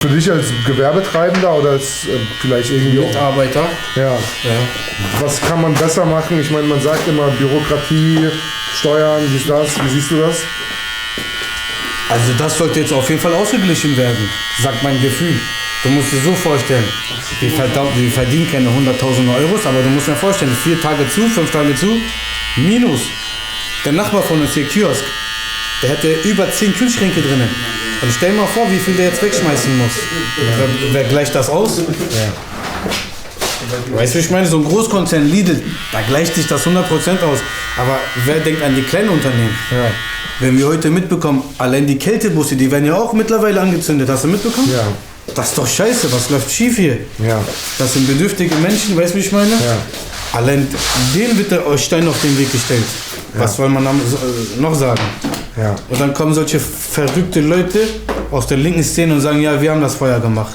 Für dich als Gewerbetreibender oder als vielleicht irgendwie Mitarbeiter? Ja. Was kann man besser machen? Ich meine, man sagt immer Bürokratie, Steuern, dies, das. Wie siehst du das? Also das sollte jetzt auf jeden Fall ausgeglichen werden, sagt mein Gefühl. Du musst dir so vorstellen, wir verdienen keine 100.000 Euros, aber du musst dir vorstellen, 4 Tage zu, 5 Tage zu, minus. Der Nachbar von uns hier, Kiosk, der hätte über 10 Kühlschränke drinnen. Und stell dir mal vor, wie viel der jetzt wegschmeißen muss. Wer gleicht das aus? Ja. Weißt du, ich meine, so ein Großkonzern Lidl, da gleicht sich das 100% aus. Aber wer denkt an die kleinen Unternehmen? Ja. Wenn wir heute mitbekommen, allein die Kältebusse, die werden ja auch mittlerweile angezündet. Hast du mitbekommen? Ja. Das ist doch scheiße, was läuft schief hier? Ja. Das sind bedürftige Menschen, weißt du, wie ich meine? Ja. Allein denen wird der Stein auf den Weg gestellt. Ja. Was soll man noch sagen? Ja. Und dann kommen solche verrückte Leute aus der linken Szene und sagen, ja, wir haben das Feuer gemacht.